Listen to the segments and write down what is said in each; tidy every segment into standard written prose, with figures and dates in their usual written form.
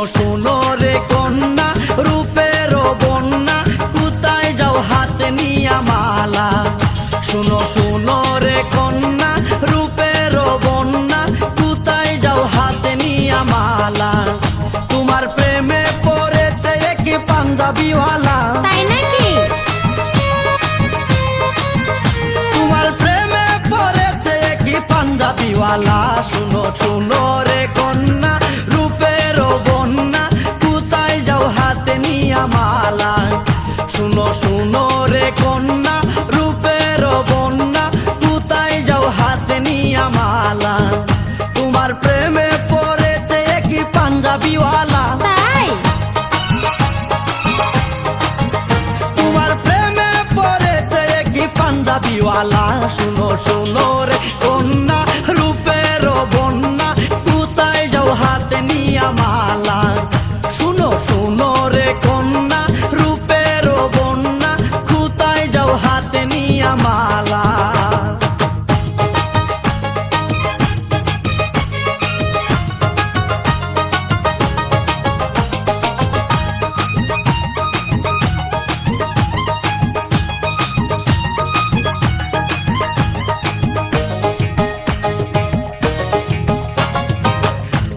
শোনো রে কন্যা রূপের বন্যা কোথায় যাও হাতে নিয়া মালা শোনো শোনো রে কন্যা রূপের বন্যা কোথায় যাও হাতে নিয়া মালা তোমার প্রেমে পড়েছে এক পাঞ্জাবিওয়ালা তাই নাকি? তোমার প্রেমে পড়েছে এক পাঞ্জাবিওয়ালা শোনো শোনো রে কন্যা রূপের বন্যা কোথায় যাও হাতে নিয়া মালা শোনো শোনো রে কন্যা রূপের বন্যা কোথায় যাও হাতে নিয়া মালা তোমার প্রেমে পড়েছে এক পাঞ্জাবিওয়ালা তাই তোমার প্রেমে পড়েছে এক পাঞ্জাবিওয়ালা শোনো শোনো রে কন্যা রূপের বন্যা কোথায় যাও হাতে নিয়া মালা শোনো শোনো রে কন্যা রূপের বন্যা কোথায় যাও হাতে নিয়া মালা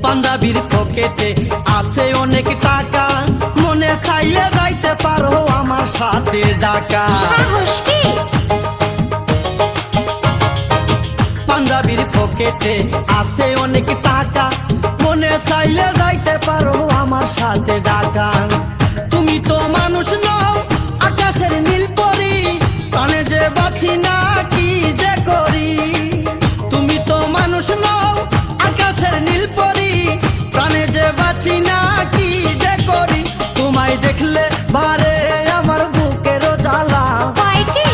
পাঞ্জাবির পকেটে আছে অনেক টাকা মনে চাইলে যাইতে পারো আমার সাথে ঢাকা সাহস কি? পাঞ্জাবির পকেটে আছে অনেক টাকা মনে চাইলে যাইতে পারো আমার সাথে ঢাকা তুমি তো মানুষ নও আকাশের নীল পরি কানে যে বাছি না কি যে করি তুমি তো মানুষ নও আকাশের নীল পরি প্রাণে যে বাঁচি না কি যে করি তোমায় দেখলে বারে আমার বুকের জ্বালা তাই কি?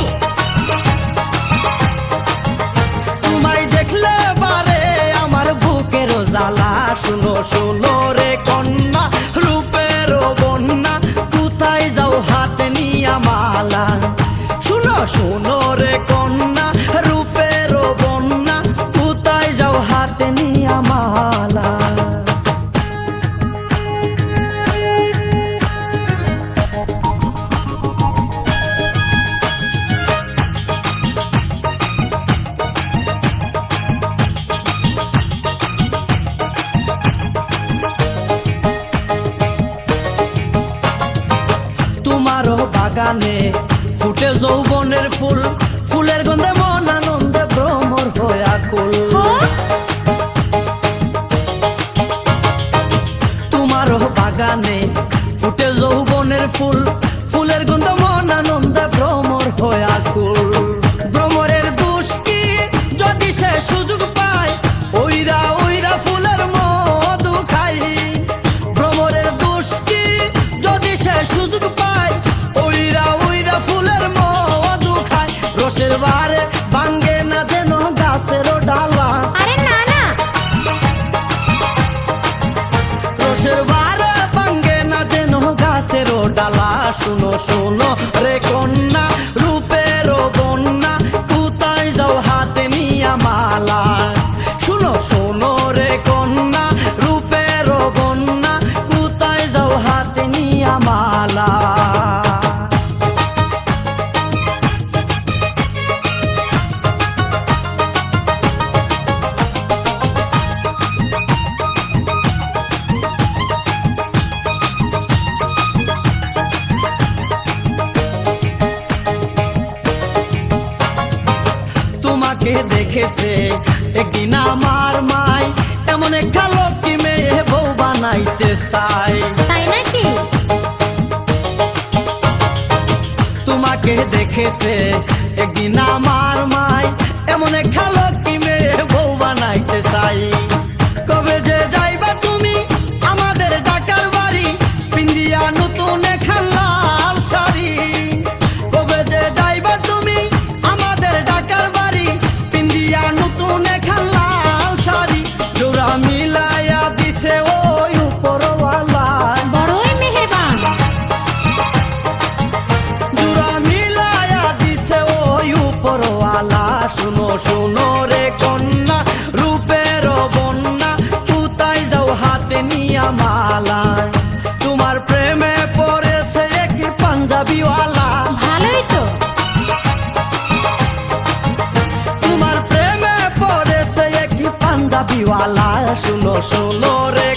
তোমায় দেখলে বারে আমার বুকের জ্বালা শুনো শুনো রে কন্যা রূপের বন্যা কোথায় যাও হাতে নিয়া মালা শুনো শুনো রে কন্যা রূপের বন্যা কোথায় যাও হাতে নিয়া মালা তোমারও বাগানে ফুটে যৌবনের ফুল ফুলের গন্ধে মন আনন্দে ভ্রমর হয়ে আকুল তোমারও বাগানে ফুটে যৌবনের ফুল ফুলের গন্ধে মন আনন্দে ভ্রমর হয়ে আকুল ভ্রমরের দোষ কি যদি সে সুযোগ পায় ওইরা ওইরা ফুলের মধু খাই ভ্রমরের দোষ কি যদি সে সুযোগ পায় ওইরা ওইরা ফুলের মধু খায় রসের বারে ভাঙ্গে না যেন গাছের ডালা আরে না না রসের বারে ভাঙ্গে না যেন গাছের ডালা শুনো শুনো রে কন্যা রূপের বন্যা কোথায় যাও হাতে নিয়া মালা শুনো শুনো রে কন্যা রূপের বন্যা কোথায় যাও হাতে নিয়া মালা তোমাকে দেখেছে একদিন আমার মাই এমন একটা লক্ষ্মী মেয়ে বউ বানাইতে চাই তাই নাকি? তোমাকে দেখেছে একদিন আমার মাই এমন একটা লক্ষ্মী মেয়ে বউ বানাইতে চাই কবে যে যাইবা তুমি আমাদের ঢাকার বাড়ি পিন্দিয়া নতুন একটা লাল শাড়ি কবে যে যাইবা তুমি আমাদের ঢাকার বাড়ি পিন্দিয়া নতুন একটা লাল শাড়ি জোড়া মিলাইয়া দিছে ওই উপরওয়ালা বড়ই মেহেরবান জোড়া মিলাইয়া দিছে ওই উপরওয়ালা শুনো শুনো রে কন্যা রূপের বন্যা কোথায় যাও হাতে নিয়া মালা বাড়িওয়ালা শুনো শুনো রে